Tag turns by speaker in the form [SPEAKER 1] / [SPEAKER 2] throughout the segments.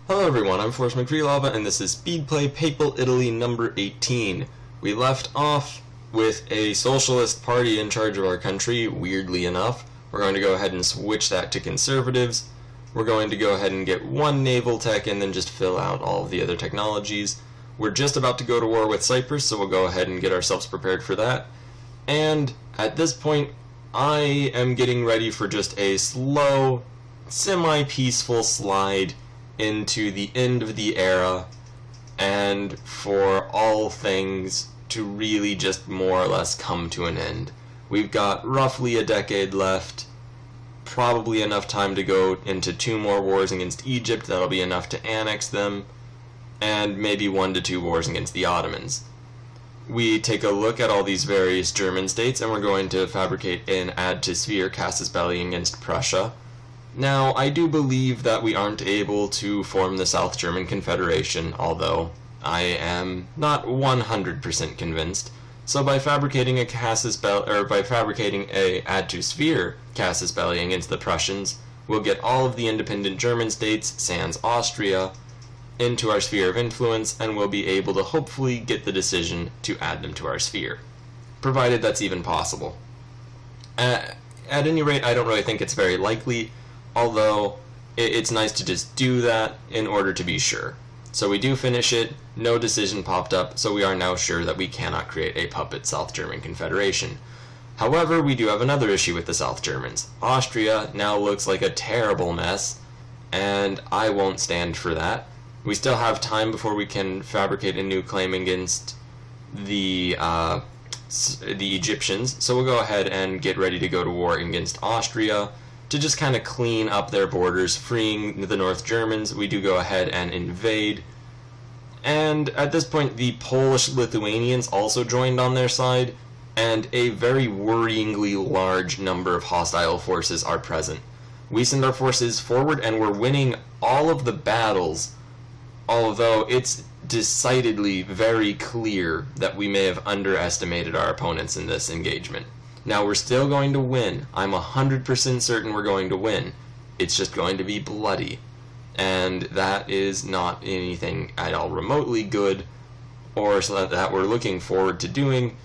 [SPEAKER 1] Hello everyone, I'm Forrest McFreelava, and this is Speedplay Papal Italy number 18. We left off with a socialist party in charge of our country, weirdly enough. We're going to go ahead and switch that to conservatives. We're going to go ahead and get one naval tech and then just fill out all of the other technologies. We're just about to go to war with Cyprus, so we'll go ahead and get ourselves prepared for that. And at this point, I am getting ready for just a slow, semi-peaceful slide into the end of the era, and for all things to really just more or less come to an end. We've got roughly a decade left, probably enough time to go into 2 more wars against Egypt. That'll be enough to annex them, and maybe 1 to 2 wars against the Ottomans. We take a look at all these various German states, and we're going to fabricate an add to sphere casus belli against Prussia. Now, I do believe that we aren't able to form the South German Confederation, although I am not 100% convinced. So by fabricating a add to sphere casus belli against the Prussians, we'll get all of the independent German states, sans Austria, into our sphere of influence, and we'll be able to hopefully get the decision to add them to our sphere, provided that's even possible. At any rate, I don't really think it's very likely, although it's nice to just do that in order to be sure. So we do finish it, no decision popped up, so we are now sure that we cannot create a puppet South German Confederation. However, we do have another issue with the South Germans. Austria now looks like a terrible mess, and I won't stand for that. We still have time before we can fabricate a new claim against the Egyptians, so we'll go ahead and get ready to go to war against Austria to just kind of clean up their borders, freeing the North Germans. We do go ahead and invade. And at this point, the Polish-Lithuanians also joined on their side, and a very worryingly large number of hostile forces are present. We send our forces forward, and we're winning all of the battles, although it's decidedly very clear that we may have underestimated our opponents in this engagement. Now, we're still going to win. I'm 100% certain we're going to win. It's just going to be bloody. And that is not anything at all remotely good, or so that we're looking forward to doing.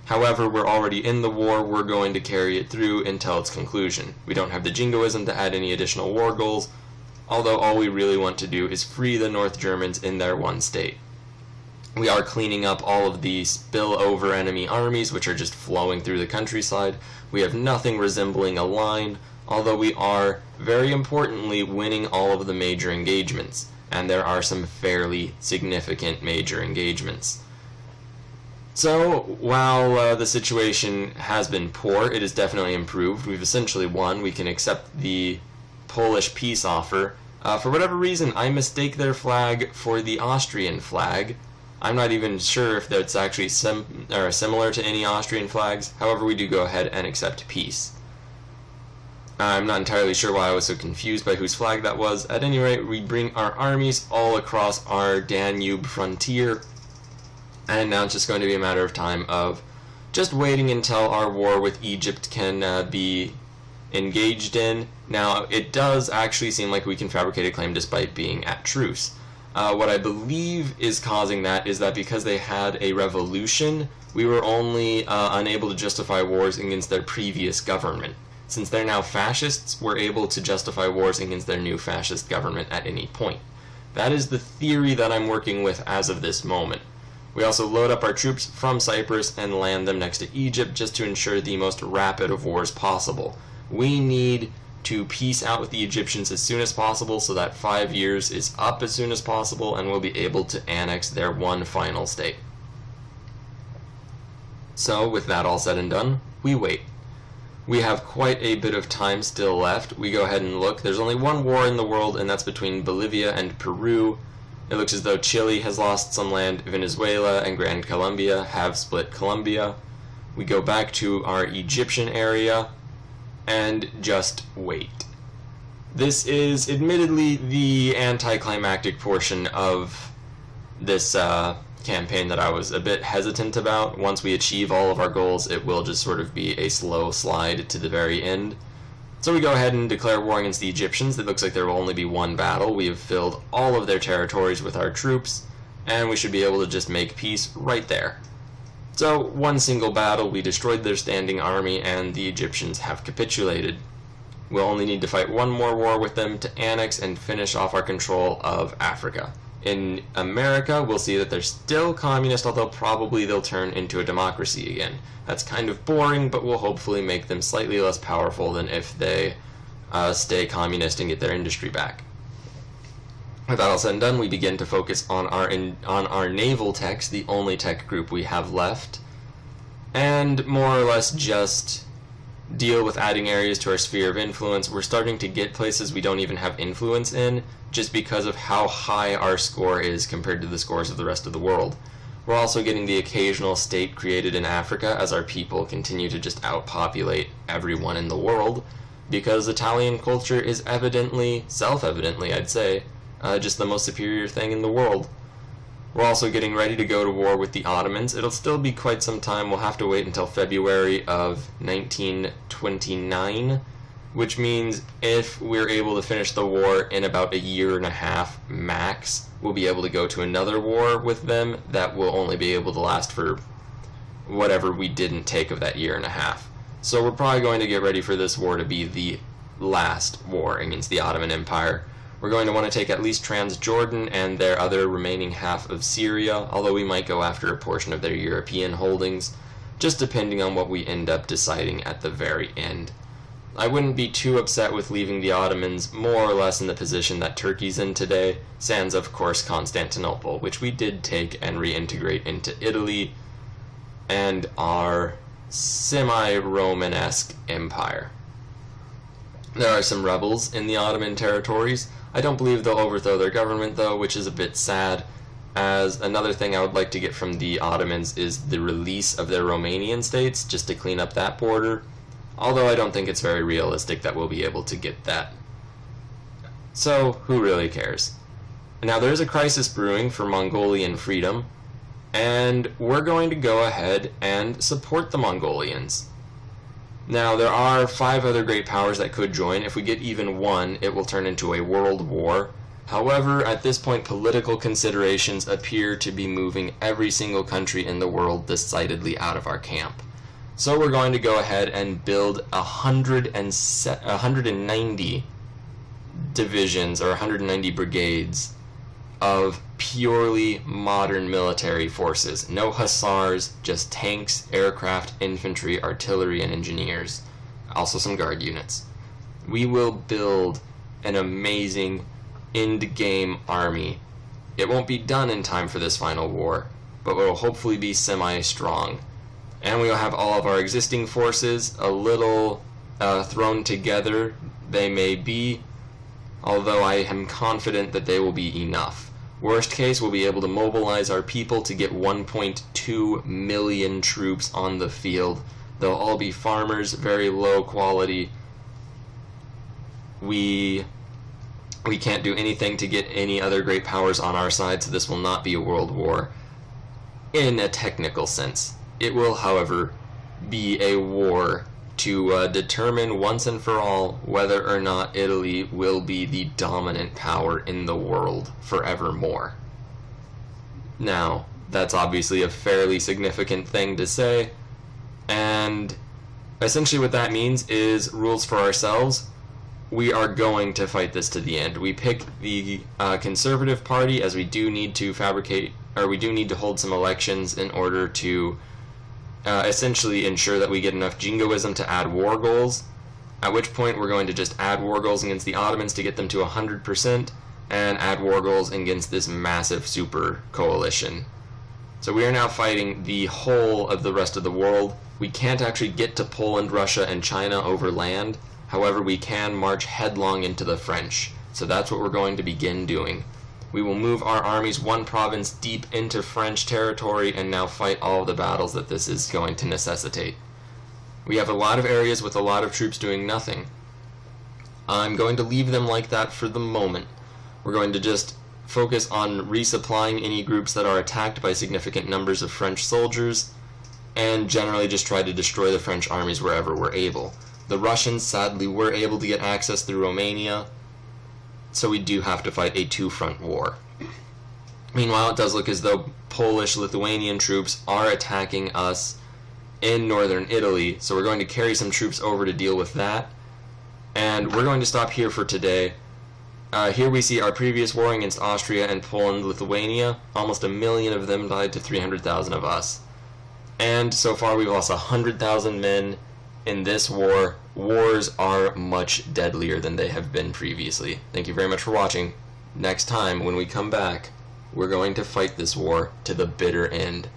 [SPEAKER 1] However, we're already in the war. We're going to carry it through until its conclusion. We don't have the jingoism to add any additional war goals, although all we really want to do is free the North Germans in their one state. We are cleaning up all of the spillover enemy armies, which are just flowing through the countryside. We have nothing resembling a line, although we are, very importantly, winning all of the major engagements, and there are some fairly significant major engagements. So, while the situation has been poor, it has definitely improved. We've essentially won. We can accept the Polish peace offer. For whatever reason, I mistake their flag for the Austrian flag. I'm not even sure if that's actually similar to any Austrian flags. However, we do go ahead and accept peace. I'm not entirely sure why I was so confused by whose flag that was. At any rate, we bring our armies all across our Danube frontier, and now it's just going to be a matter of time of just waiting until our war with Egypt can be engaged in. Now, it does actually seem like we can fabricate a claim despite being at truce. What I believe is causing that is that because they had a revolution, we were only unable to justify wars against their previous government. Since they're now fascists, we're able to justify wars against their new fascist government at any point. That is the theory that I'm working with as of this moment. We also load up our troops from Cyprus and land them next to Egypt just to ensure the most rapid of wars possible. We need to peace out with the Egyptians as soon as possible so that 5 years is up as soon as possible and we'll be able to annex their one final state. So, with that all said and done, we wait. We have quite a bit of time still left. We go ahead and look. There's only one war in the world, and that's between Bolivia and Peru. It looks as though Chile has lost some land, Venezuela and Grand Colombia have split Colombia. We go back to our Egyptian area and just wait. This is admittedly the anticlimactic portion of this campaign that I was a bit hesitant about. Once we achieve all of our goals, it will just sort of be a slow slide to the very end. So we go ahead and declare war against the Egyptians. It looks like there will only be one battle. We have filled all of their territories with our troops, and we should be able to just make peace right there. So, one single battle, we destroyed their standing army, and the Egyptians have capitulated. We'll only need to fight one more war with them to annex and finish off our control of Africa. In America, we'll see that they're still communist, although probably they'll turn into a democracy again. That's kind of boring, but will hopefully make them slightly less powerful than if they stay communist and get their industry back. With that all said and done, we begin to focus on our naval techs, the only tech group we have left, and more or less just deal with adding areas to our sphere of influence. We're starting to get places we don't even have influence in, just because of how high our score is compared to the scores of the rest of the world. We're also getting the occasional state created in Africa as our people continue to just outpopulate everyone in the world, because Italian culture is evidently, self-evidently I'd say, just the most superior thing in the world. We're also getting ready to go to war with the Ottomans. It'll still be quite some time. We'll have to wait until February of 1929, which means if we're able to finish the war in about a year and a half max, we'll be able to go to another war with them that will only be able to last for whatever we didn't take of that year and a half. So we're probably going to get ready for this war to be the last war against the Ottoman Empire. We're going to want to take at least Transjordan and their other remaining half of Syria, although we might go after a portion of their European holdings, just depending on what we end up deciding at the very end. I wouldn't be too upset with leaving the Ottomans more or less in the position that Turkey's in today, sans of course Constantinople, which we did take and reintegrate into Italy and our semi-Romanesque empire. There are some rebels in the Ottoman territories. I don't believe they'll overthrow their government though, which is a bit sad, as another thing I would like to get from the Ottomans is the release of their Romanian states, just to clean up that border, although I don't think it's very realistic that we'll be able to get that. So, who really cares? Now, there's a crisis brewing for Mongolian freedom, and we're going to go ahead and support the Mongolians. Now, there are 5 other great powers that could join. If we get even one, it will turn into a world war. However, at this point, political considerations appear to be moving every single country in the world decidedly out of our camp. So we're going to go ahead and build 190 divisions, or 190 brigades, of purely modern military forces. No hussars, just tanks, aircraft, infantry, artillery, and engineers. Also some guard units. We will build an amazing end-game army. It won't be done in time for this final war, but will hopefully be semi-strong. And we will have all of our existing forces a little thrown together. They may be, although I am confident that they will be enough. Worst case, we'll be able to mobilize our people to get 1.2 million troops on the field. They'll all be farmers, very low quality. We can't do anything to get any other great powers on our side, so this will not be a world war in a technical sense. It will, however, be a war to determine once and for all whether or not Italy will be the dominant power in the world forevermore. Now, that's obviously a fairly significant thing to say, and essentially what that means is rules for ourselves. We are going to fight this to the end. We pick the Conservative Party, as we do need to we do need to hold some elections in order to essentially ensure that we get enough jingoism to add war goals, at which point we're going to just add war goals against the Ottomans to get them to 100%, and add war goals against this massive super coalition. So we are now fighting the whole of the rest of the world. We can't actually get to Poland, Russia, and China over land. However, we can march headlong into the French. So that's what we're going to begin doing. We will move our armies one province deep into French territory and now fight all of the battles that this is going to necessitate. We have a lot of areas with a lot of troops doing nothing. I'm going to leave them like that for the moment. We're going to just focus on resupplying any groups that are attacked by significant numbers of French soldiers, and generally just try to destroy the French armies wherever we're able. The Russians, sadly, were able to get access through Romania, so we do have to fight a two-front war. Meanwhile, it does look as though Polish-Lithuanian troops are attacking us in northern Italy, so we're going to carry some troops over to deal with that. And we're going to stop here for today. Here we see our previous war against Austria and Poland-Lithuania. Almost 1 million of them died to 300,000 of us. And so far we've lost 100,000 men in this war. Wars are much deadlier than they have been previously. Thank you very much for watching. Next time, when we come back, we're going to fight this war to the bitter end.